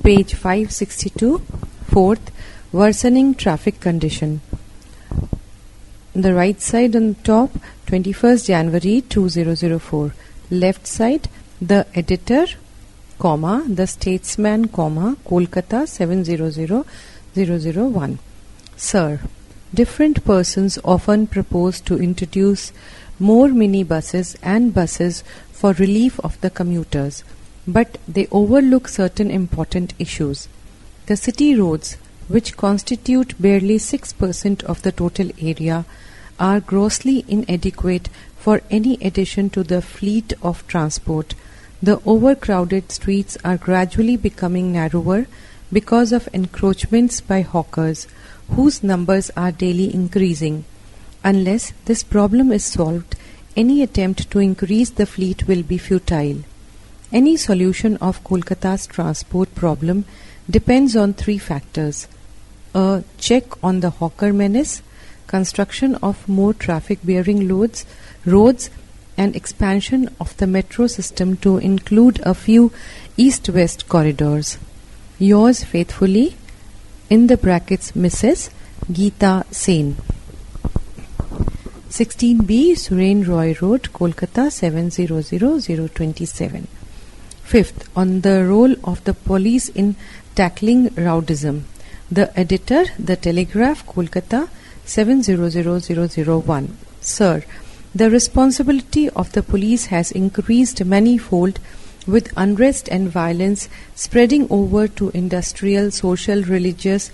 Page 562. Fourth, worsening traffic condition. The right side on top, 21st January 2004. Left side, the editor, comma, the statesman, comma, Kolkata 700001. Sir, different persons often propose to introduce more minibuses and buses for relief of the commuters, but they overlook certain important issues. The city roads, which constitute barely 6% of the total area, are grossly inadequate for any addition to the fleet of transport. The overcrowded streets are gradually becoming narrower because of encroachments by hawkers, whose numbers are daily increasing. Unless this problem is solved, any attempt to increase the fleet will be futile. Any solution of Kolkata's transport problem depends on three factors: a check on the hawker menace, construction of more traffic-bearing roads, and expansion of the metro system to include a few east-west corridors. Yours faithfully, in the brackets, Mrs. Geeta Sen. 16B, Suren Roy Road, Kolkata 700027. Fifth, on the role of the police in tackling rowdyism. The editor, The Telegraph, Kolkata 700001. Sir, the responsibility of the police has increased manifold, with unrest and violence spreading over to industrial, social, religious,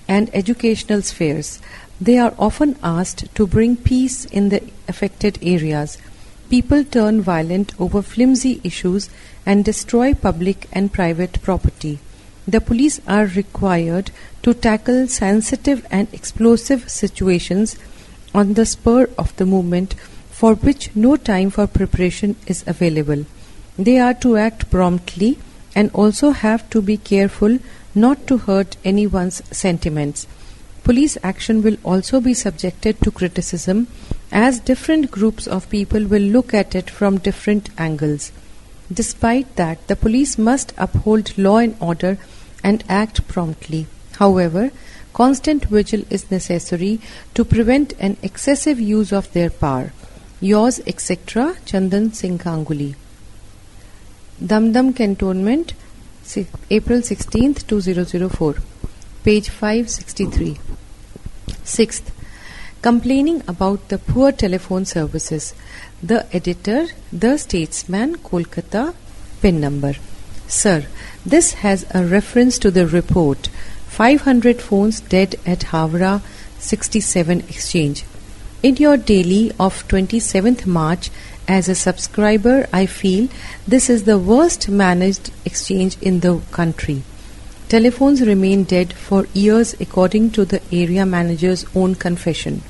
and educational spheres. They are often asked to bring peace in the affected areas. People turn violent over flimsy issues and destroy public and private property. The police are required to tackle sensitive and explosive situations on the spur of the moment, for which no time for preparation is available. They are to act promptly and also have to be careful not to hurt anyone's sentiments. Police action will also be subjected to criticism, as different groups of people will look at it from different angles. Despite that, the police must uphold law and order and act promptly. However, constant vigil is necessary to prevent an excessive use of their power. Yours, etc., Chandan Singh Ganguly. Damdam Cantonment, April 16th, 2004. Page 563. Sixth, complaining about the poor telephone services. The editor, The Statesman, Kolkata, PIN number. Sir, this has a reference to the report 500 phones dead at Havra 67 exchange. In your daily of 27th March, as a subscriber, I feel this is the worst managed exchange in the country. Telephones remain dead for years according to the area manager's own confession.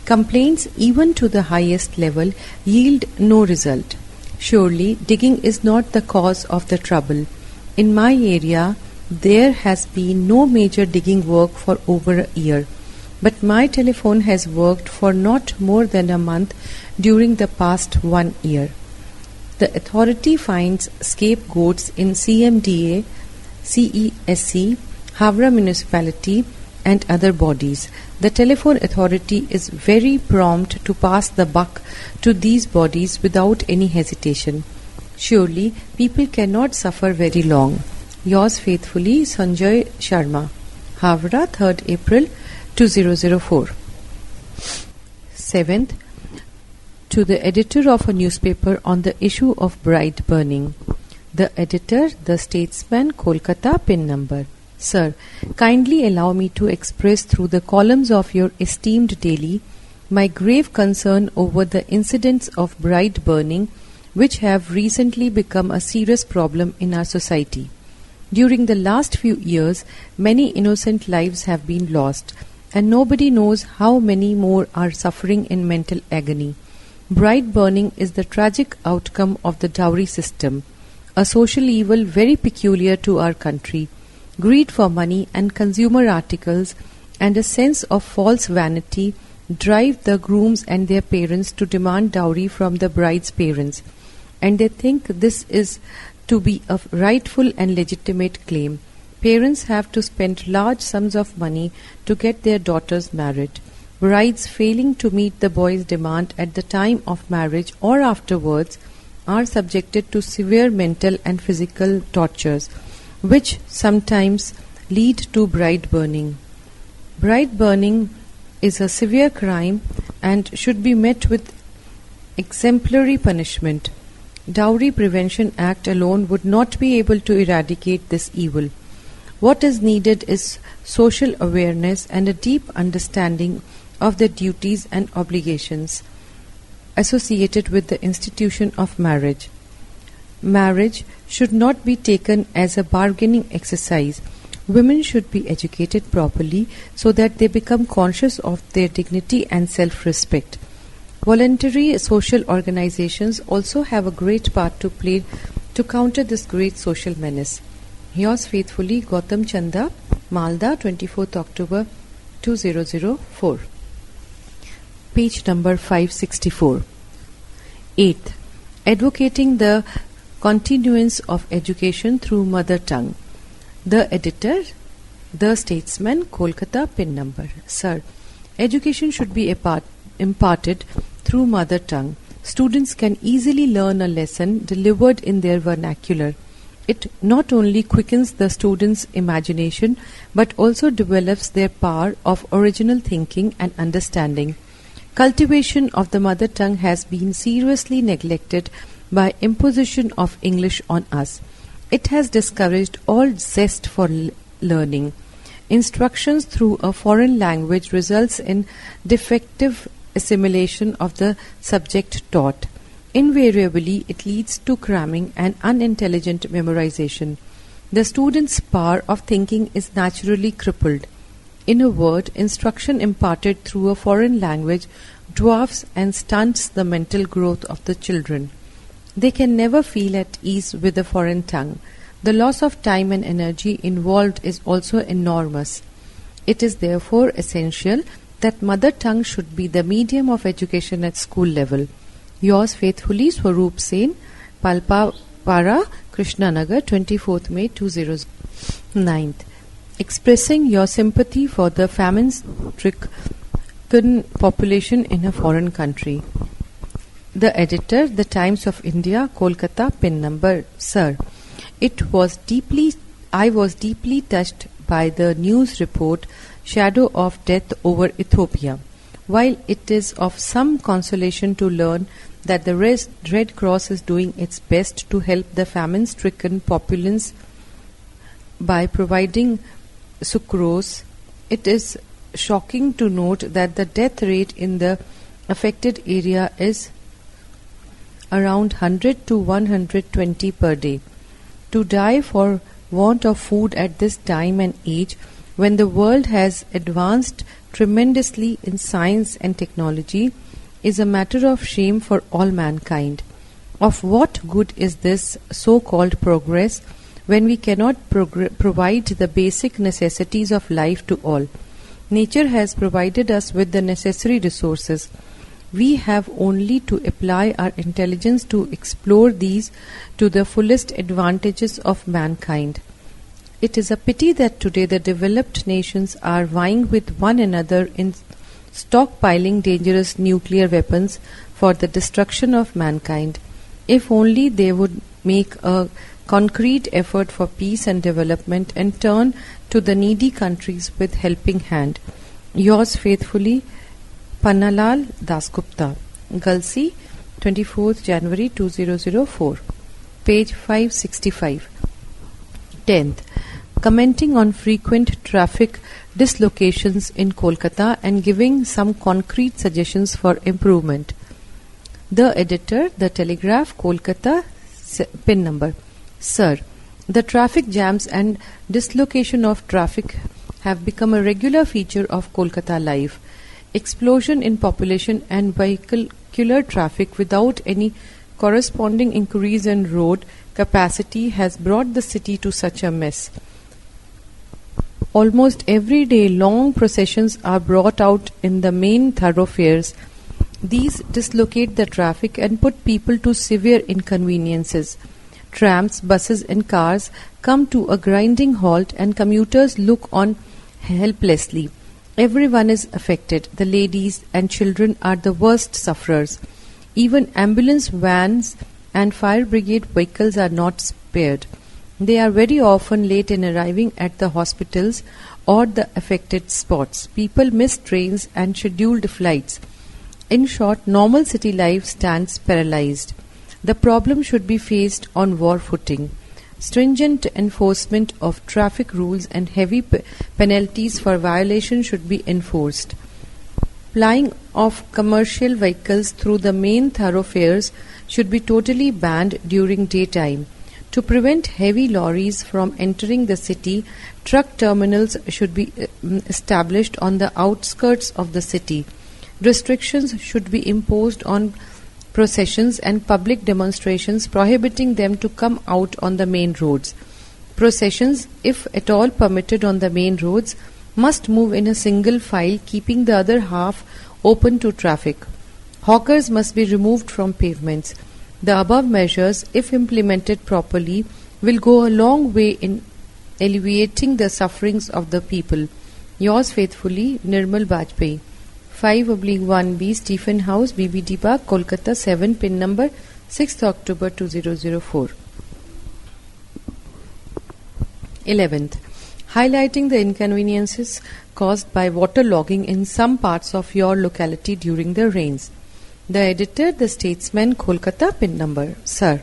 Complaints, even to the highest level, yield no result. Surely digging is not the cause of the trouble. In my area, there has been no major digging work for over a year, but my telephone has worked for not more than a month during the past 1 year. The authority finds scapegoats in CMDA, CESC, Havra Municipality, and other bodies. The telephone authority is very prompt to pass the buck to these bodies without any hesitation. Surely people cannot suffer very long. Yours faithfully, Sanjay Sharma. Havra, 3rd April 2004. 7th, to the editor of a newspaper on the issue of bride burning. The editor, The Statesman, Kolkata, PIN number. Sir, kindly allow me to express through the columns of your esteemed daily my grave concern over the incidents of bride burning, which have recently become a serious problem in our society. During the last few years, many innocent lives have been lost, and nobody knows how many more are suffering in mental agony. Bride burning is the tragic outcome of the dowry system, a social evil very peculiar to our country. Greed for money and consumer articles and a sense of false vanity drive the grooms and their parents to demand dowry from the bride's parents, and they think this is to be a rightful and legitimate claim. Parents have to spend large sums of money to get their daughters married. Brides failing to meet the boy's demand at the time of marriage or afterwards are subjected to severe mental and physical tortures, which sometimes lead to bride burning. Bride burning is a severe crime and should be met with exemplary punishment. Dowry Prevention Act alone would not be able to eradicate this evil. What is needed is social awareness and a deep understanding of the duties and obligations associated with the institution of marriage. Marriage should not be taken as a bargaining exercise. Women should be educated properly so that they become conscious of their dignity and self-respect. Voluntary social organizations also have a great part to play to counter this great social menace. Yours faithfully, Gautam Chanda, Malda, 24th October 2004. Page number 564. 8th. Advocating the continuance of education through mother tongue. The editor, The Statesman, Kolkata, pin number. Sir, education should be imparted through mother tongue. Students can easily learn a lesson delivered in their vernacular. It not only quickens the students' imagination but also develops their power of original thinking and understanding. Cultivation of the mother tongue has been seriously neglected by imposition of English on us. It has discouraged all zest for learning. Instructions through a foreign language results in defective assimilation of the subject taught. Invariably, it leads to cramming and unintelligent memorization. The student's power of thinking is naturally crippled. In a word, instruction imparted through a foreign language dwarfs and stunts the mental growth of the children. They can never feel at ease with a foreign tongue. The loss of time and energy involved is also enormous. It is therefore essential that mother tongue should be the medium of education at school level. Yours faithfully, Swaroop Sen, Palpapara, Krishnanagar, 24th May 2009. Expressing your sympathy for the famine-stricken population in a foreign country. The editor, The Times of India, Kolkata, pin number. Sir, I was deeply touched by the news report Shadow of Death over Ethiopia. While it is of some consolation to learn that the Red Cross is doing its best to help the famine-stricken populace by providing sucrose, it is shocking to note that the death rate in the affected area is around 100 to 120 per day. To die for want of food at this time and age, when the world has advanced tremendously in science and technology, is a matter of shame for all mankind. Of what good is this so-called progress when we cannot provide the basic necessities of life to all? Nature has provided us with the necessary resources. We have only to apply our intelligence to explore these to the fullest advantages of mankind. It is a pity that today the developed nations are vying with one another in stockpiling dangerous nuclear weapons for the destruction of mankind. If only they would make a concrete effort for peace and development and turn to the needy countries with helping hand. Yours faithfully, Pannalal Dasgupta, Gulsi, 24th January 2004. Page 565. 10th. Commenting on frequent traffic dislocations in Kolkata and giving some concrete suggestions for improvement. The editor, The Telegraph, Kolkata, pin number. Sir, the traffic jams and dislocation of traffic have become a regular feature of Kolkata life. Explosion in population and vehicular traffic without any corresponding increase in road capacity has brought the city to such a mess. Almost every day long processions are brought out in the main thoroughfares. These dislocate the traffic and put people to severe inconveniences. trams, buses and cars come to a grinding halt and commuters look on helplessly. Everyone is affected. The ladies and children are the worst sufferers. Even ambulance vans and fire brigade vehicles are not spared. They are very often late in arriving at the hospitals or the affected spots. People miss trains and scheduled flights. In short, normal city life stands paralyzed. The problem should be faced on war footing. Stringent enforcement of traffic rules and heavy penalties for violation should be enforced. Plying of commercial vehicles through the main thoroughfares should be totally banned during daytime. To prevent heavy lorries from entering the city, truck terminals should be established on the outskirts of the city. Restrictions should be imposed on processions and public demonstrations, prohibiting them to come out on the main roads. Processions, if at all permitted on the main roads, must move in a single file, keeping the other half open to traffic. Hawkers must be removed from pavements. The above measures, if implemented properly, will go a long way in alleviating the sufferings of the people. Yours faithfully, Nirmal Bajpayee. 5/1B Stephen House, BBD Park, Kolkata 7, pin number 6th October 2004. 11th. Highlighting the inconveniences caused by waterlogging in some parts of your locality during the rains. The editor, The Statesman, Kolkata, pin number. Sir,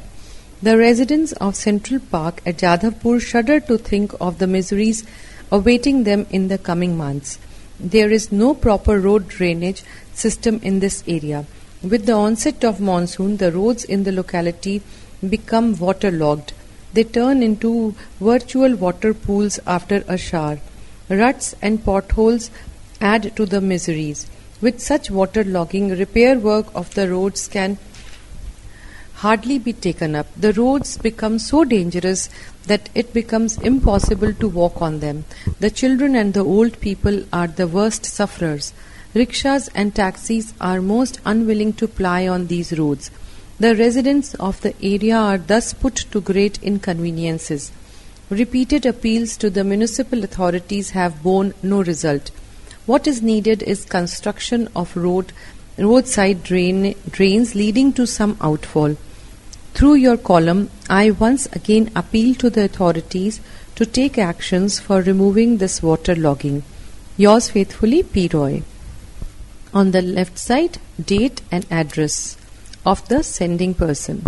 the residents of Central Park at Jadhavpur shudder to think of the miseries awaiting them in the coming months. There is no proper road drainage system in this area. With the onset of monsoon, the roads in the locality become waterlogged. They turn into virtual water pools after a shower. Ruts and potholes add to the miseries. With such waterlogging, repair work of the roads can hardly be taken up. The roads become so dangerous that it becomes impossible to walk on them. The children and the old people are the worst sufferers. Rickshaws and taxis are most unwilling to ply on these roads. The residents of the area are thus put to great inconveniences. Repeated appeals to the municipal authorities have borne no result. What is needed is construction of roadside drains leading to some outfall. Through your column, I once again appeal to the authorities to take actions for removing this waterlogging. Yours faithfully, P. Roy. On the left side, date and address of the sending person.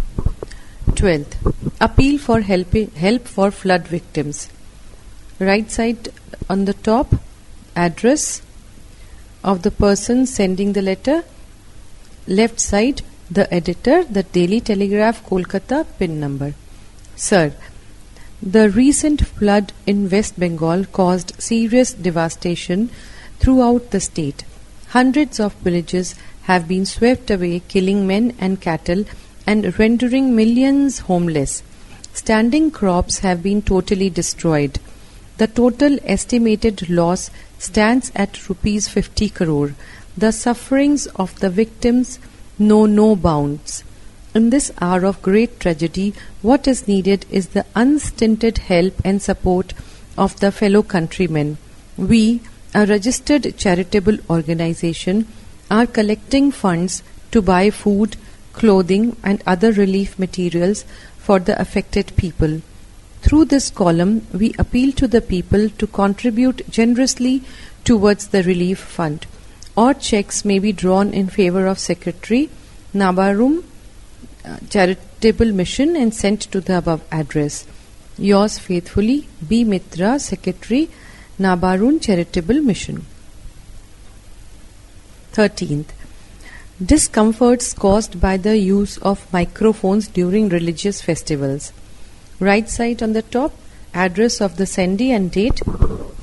12th. Appeal for help for flood victims. Right side on the top, address of the person sending the letter. Left side, the editor, The Daily Telegraph, Kolkata, pin number. Sir, the recent flood in West Bengal caused serious devastation throughout the state. Hundreds of villages have been swept away, killing men and cattle and rendering millions homeless. Standing crops have been totally destroyed. The total estimated loss stands at rupees 50 crore. The sufferings of the victims know no bounds. In this hour of great tragedy, what is needed is the unstinted help and support of the fellow countrymen. We, a registered charitable organization, are collecting funds to buy food, clothing and other relief materials for the affected people. Through this column, we appeal to the people to contribute generously towards the relief fund. Or checks may be drawn in favor of Secretary, Nabarum Charitable Mission and sent to the above address. Yours faithfully, B. Mitra, Secretary, Nabarun Charitable Mission. 13th. Discomforts caused by the use of microphones during religious festivals. Right side on the top, address of the sendee and date.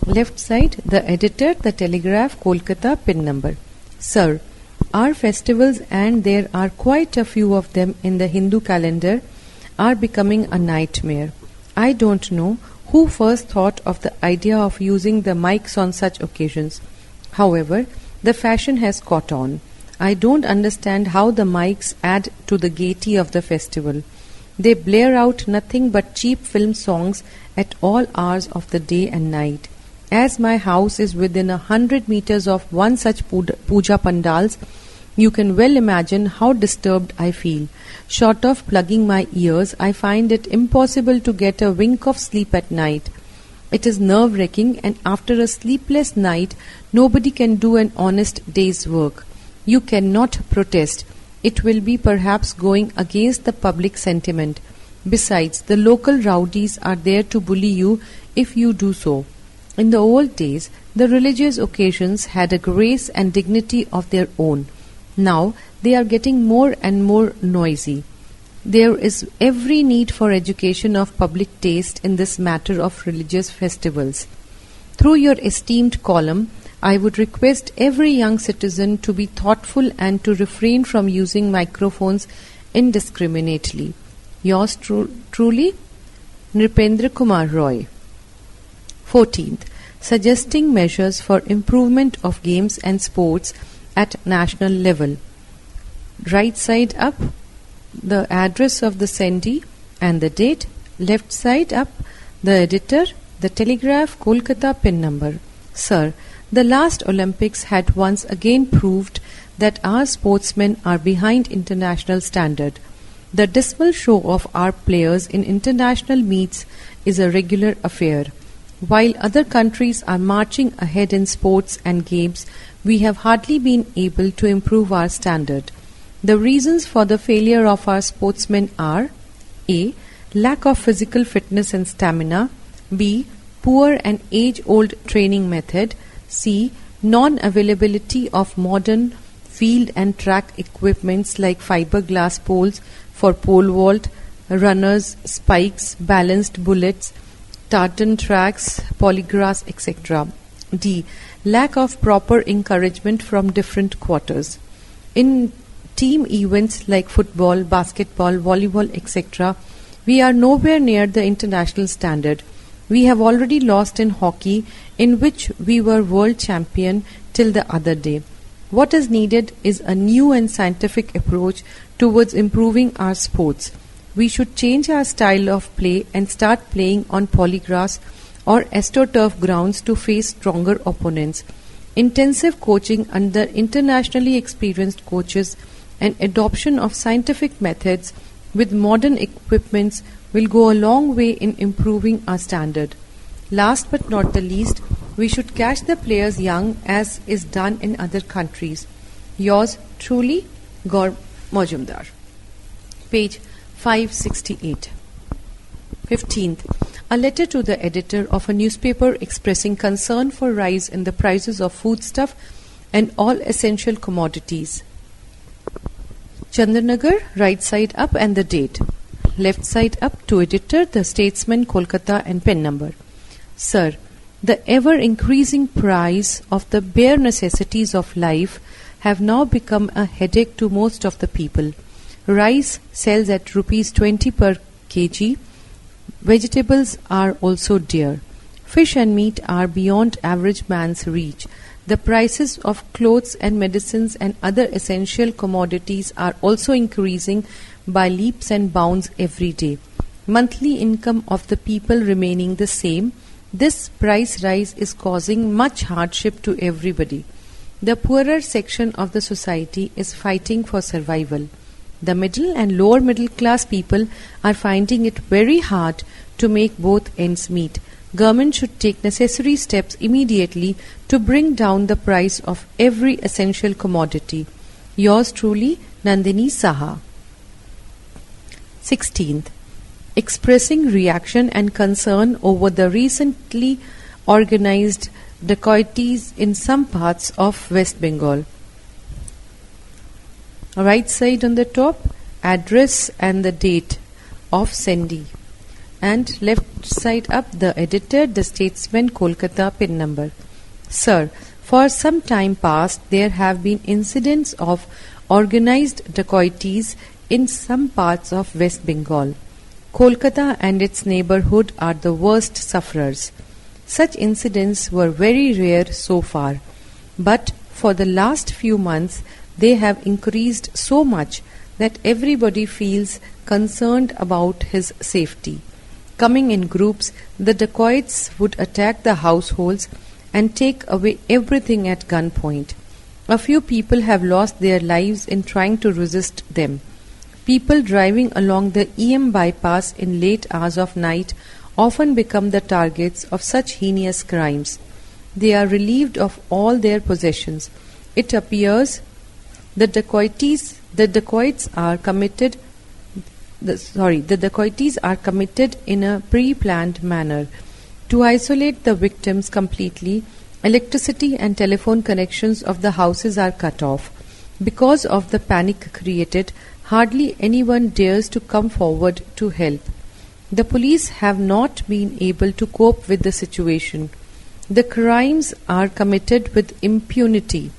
Left side, the editor, The Telegraph, Kolkata, pin number. Sir, our festivals, and there are quite a few of them in the Hindu calendar, are becoming a nightmare. I don't know who first thought of the idea of using the mics on such occasions. However, the fashion has caught on. I don't understand how the mics add to the gaiety of the festival. They blare out nothing but cheap film songs at all hours of the day and night. As my house is within 100 meters of one such puja pandals, you can well imagine how disturbed I feel. Short of plugging my ears, I find it impossible to get a wink of sleep at night. It is nerve-wracking, and after a sleepless night, nobody can do an honest day's work. You cannot protest. It will be perhaps going against the public sentiment. Besides, the local rowdies are there to bully you if you do so. In the old days, the religious occasions had a grace and dignity of their own. Now they are getting more and more noisy. There is every need for education of public taste in this matter of religious festivals. Through your esteemed column, I would request every young citizen to be thoughtful and to refrain from using microphones indiscriminately. Yours truly, Nripendra Kumar Roy. 14th. Suggesting measures for improvement of games and sports at national level. Right side up, the address of the sendee and the date. Left side up, the editor, the Telegraph, Kolkata pin number. Sir, the last Olympics had once again proved that our sportsmen are behind international standard. The dismal show of our players in international meets is a regular affair. While other countries are marching ahead in sports and games, we have hardly been able to improve our standard. The reasons for the failure of our sportsmen are: A. Lack of physical fitness and stamina. B. Poor and age-old training method. C. Non-availability of modern field and track equipments like fiberglass poles for pole vault, runners, spikes, balanced bullets, tartan tracks, polygrass, etc. D. Lack of proper encouragement from different quarters. In team events like football, basketball, volleyball, etc., we are nowhere near the international standard. We have already lost in hockey, in which we were world champion till the other day. What is needed is a new and scientific approach towards improving our sports. We should change our style of play and start playing on polygrass or astroturf grounds to face stronger opponents. Intensive coaching under internationally experienced coaches and adoption of scientific methods with modern equipments will go a long way in improving our standard. Last but not the least, we should catch the players young as is done in other countries. Yours truly, Gaur Majumdar. Page 568. 15th. A letter to the editor of a newspaper expressing concern for rise in the prices of foodstuff and all essential commodities. Chandranagar, right side up and the date. Left side up to editor, the Statesman, Kolkata and pen number. Sir, the ever-increasing price of the bare necessities of life have now become a headache to most of the people. Rice sells at rupees 20 per kg. Vegetables are also dear. Fish and meat are beyond average man's reach. The prices of clothes and medicines and other essential commodities are also increasing by leaps and bounds every day. Monthly income of the people remaining the same, this price rise is causing much hardship to everybody. The poorer section of the society is fighting for survival. The middle and lower middle class people are finding it very hard to make both ends meet. Government should take necessary steps immediately to bring down the price of every essential commodity. Yours truly, Nandini Saha. 16th. Expressing reaction and concern over the recently organized dacoities in some parts of West Bengal. Right side on the top, address and the date of sendee. And left side up, the editor, the Statesman, Kolkata pin number. Sir, for some time past there have been incidents of organized dacoities in some parts of West Bengal. Kolkata and its neighborhood are the worst sufferers. Such incidents were very rare so far, but for the last few months they have increased so much that everybody feels concerned about his safety. Coming in groups, the dacoits would attack the households and take away everything at gunpoint. A few people have lost their lives in trying to resist them. People driving along the EM bypass in late hours of night often become the targets of such heinous crimes. They are relieved of all their possessions. It appears the dacoities are committed in a pre-planned manner. To isolate the victims completely, electricity and telephone connections of the houses are cut off. Because of the panic created, hardly anyone dares to come forward to help. The police have not been able to cope with the situation. The crimes are committed with impunity.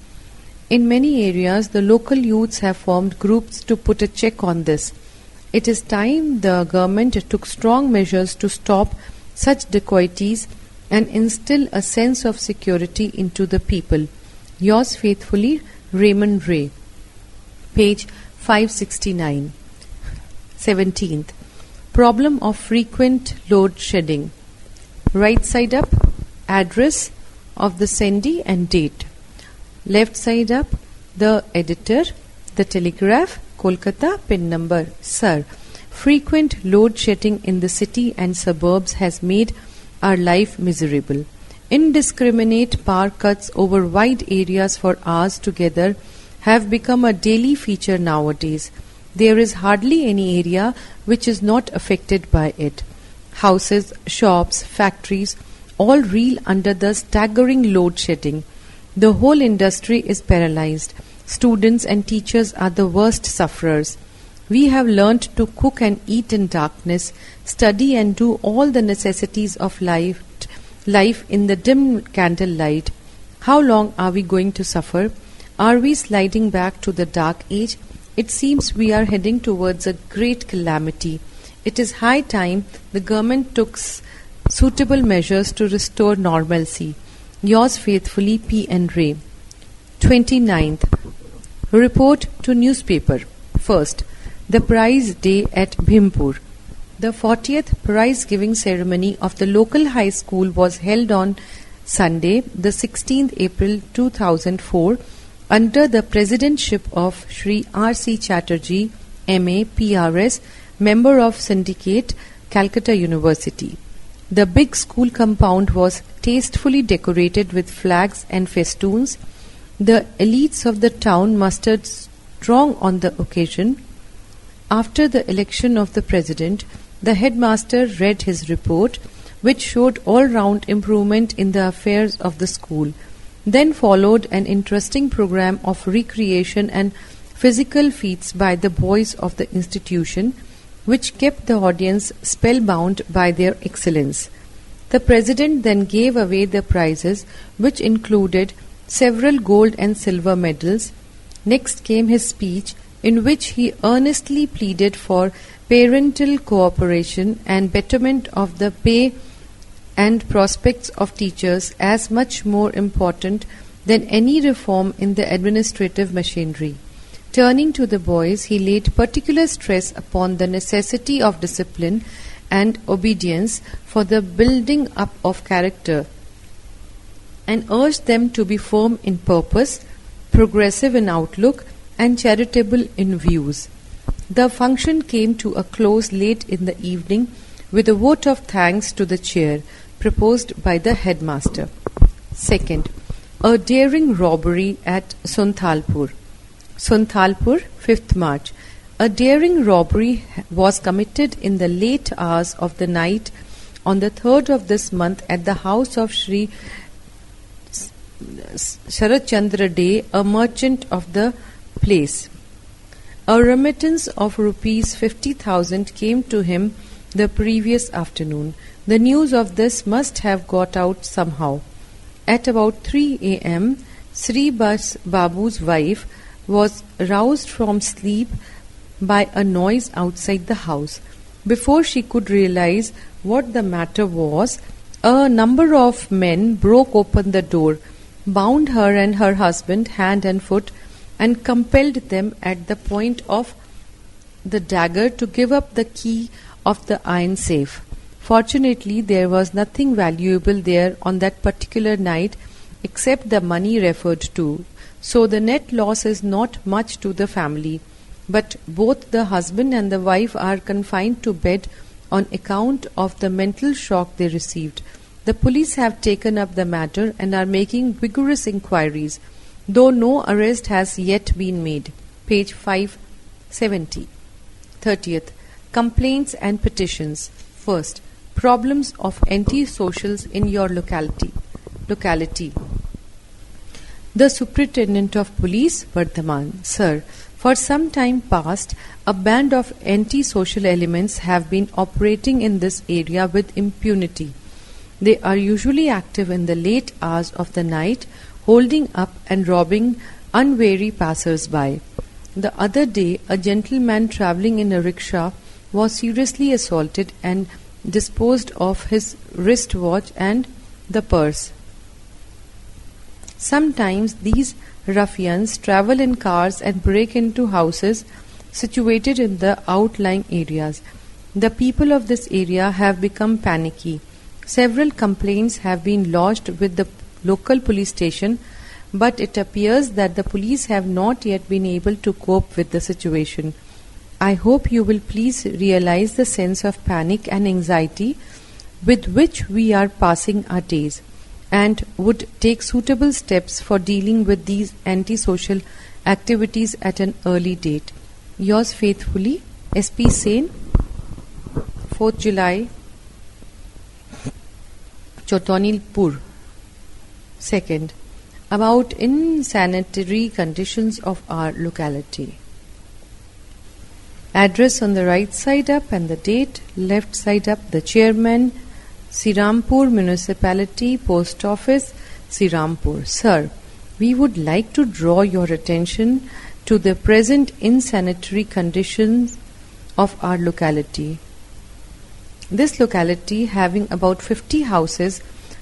In many areas, the local youths have formed groups to put a check on this. It is time the government took strong measures to stop such dacoities and instill a sense of security into the people. Yours faithfully, Raymond Ray. Page 569. 17th. Problem of frequent load shedding. Right side up, address of the sendee and date. Left side up, the editor, the Telegraph, Kolkata, pin number. Sir, frequent load shedding in the city and suburbs has made our life miserable. Indiscriminate power cuts over wide areas for hours together have become a daily feature nowadays. There is hardly any area which is not affected by it. Houses, shops, factories all reel under the staggering load shedding. The whole industry is paralyzed. Students and teachers are the worst sufferers. We have learnt to cook and eat in darkness, study and do all the necessities of life in the dim candlelight. How long are we going to suffer? Are we sliding back to the dark age? It seems we are heading towards a great calamity. It is high time the government took suitable measures to restore normalcy. Yours faithfully, P. N. Ray. 29th. Report to newspaper. First, the prize day at Bhimpur. The 40th prize-giving ceremony of the local high school was held on Sunday, the 16th April 2004, under the presidentship of Shri R. C. Chatterjee, M.A., PRS, member of Syndicate, Calcutta University. The big school compound was tastefully decorated with flags and festoons. The elites of the town mustered strong on the occasion. After the election of the president, the headmaster read his report, which showed all-round improvement in the affairs of the school. Then followed an interesting program of recreation and physical feats by the boys of the institution, which kept the audience spellbound by their excellence. The president then gave away the prizes, which included several gold and silver medals. Next came his speech, in which he earnestly pleaded for parental cooperation and betterment of the pay and prospects of teachers as much more important than any reform in the administrative machinery. Turning to the boys, he laid particular stress upon the necessity of discipline and obedience for the building up of character, and urged them to be firm in purpose, progressive in outlook, and charitable in views. The function came to a close late in the evening with a vote of thanks to the chair proposed by the headmaster. Second, a daring robbery at Sunthalpur. Sunthalpur, 5th March. A daring robbery was committed in the late hours of the night on the 3rd of this month at the house of Sri Sharat Chandra Day, a merchant of the place. A remittance of rupees 50,000 came to him the previous afternoon. The news of this must have got out somehow. At about 3 a.m., Sri Babu's wife was roused from sleep by a noise outside the house. Before she could realize what the matter was, a number of men broke open the door, bound her and her husband hand and foot, and compelled them at the point of the dagger to give up the key of the iron safe. Fortunately, there was nothing valuable there on that particular night except the money referred to, so the net loss is not much to the family. But both the husband and the wife are confined to bed on account of the mental shock they received. The police have taken up the matter and are making vigorous inquiries, though no arrest has yet been made. Page 570. 30th. Complaints and petitions. First, problems of anti-socials in your locality. The Superintendent of Police, Vardhaman. Sir, for some time past, a band of anti-social elements have been operating in this area with impunity. They are usually active in the late hours of the night, holding up and robbing unwary passers-by. The other day, a gentleman travelling in a rickshaw was seriously assaulted and disposed of his wristwatch and the purse. Sometimes these ruffians travel in cars and break into houses situated in the outlying areas. The people of this area have become panicky. Several complaints have been lodged with the local police station, but it appears that the police have not yet been able to cope with the situation. I hope you will please realize the sense of panic and anxiety with which we are passing our days, and would take suitable steps for dealing with these antisocial activities at an early date. Yours faithfully, S.P. Sen, 4th July, Chotanilpur. Second, about insanitary conditions of our locality. Address on the right side up and the date, left side up the chairman, Srirampur Municipality Post Office, Srirampur. Sir, we would like to draw your attention to the present insanitary conditions of our locality. This locality, having about 50 houses,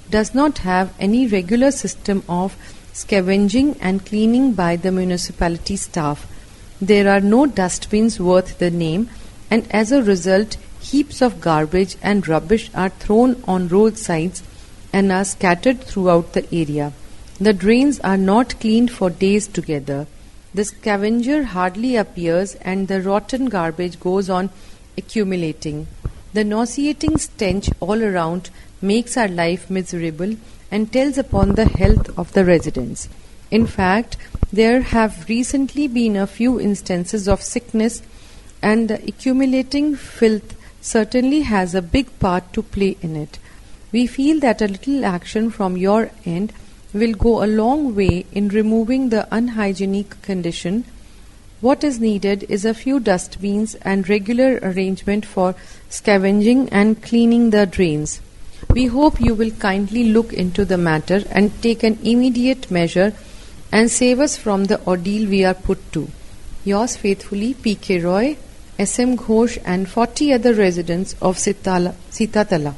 does not have any regular system of scavenging and cleaning by the municipality staff. There are no dustbins worth the name, and as a result, heaps of garbage and rubbish are thrown on roadsides and are scattered throughout the area. The drains are not cleaned for days together. The scavenger hardly appears, and the rotten garbage goes on accumulating. The nauseating stench all around makes our life miserable and tells upon the health of the residents. In fact, there have recently been a few instances of sickness, and the accumulating filth certainly has a big part to play in it. We feel that a little action from your end will go a long way in removing the unhygienic condition. What is needed is a few dustbins and regular arrangement for scavenging and cleaning the drains. We hope you will kindly look into the matter and take an immediate measure and save us from the ordeal we are put to. Yours faithfully, P.K. Roy, S.M. Ghosh and 40 other residents of Sitatala.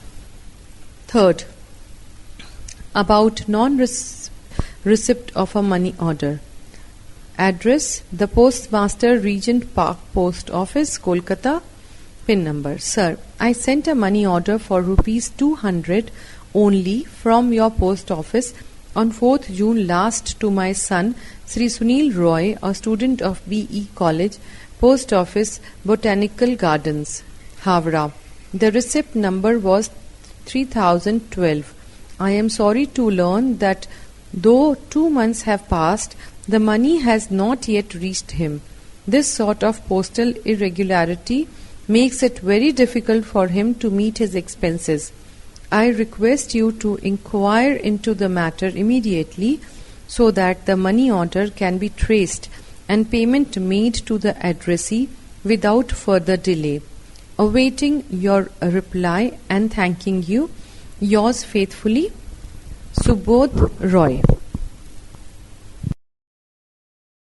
Third, about non-receipt of a money order. Address, the Postmaster, Regent Park Post Office, Kolkata. PIN number. Sir, I sent a money order for rupees 200 only from your post office on 4th June last to my son, Sri Sunil Roy, a student of B.E. College, Post Office, Botanical Gardens, Havra. The receipt number was 3012. I am sorry to learn that though 2 months have passed, the money has not yet reached him. This sort of postal irregularity makes it very difficult for him to meet his expenses. I request you to inquire into the matter immediately so that the money order can be traced and payment made to the addressee without further delay. Awaiting your reply and thanking you, yours faithfully, Subodh Roy.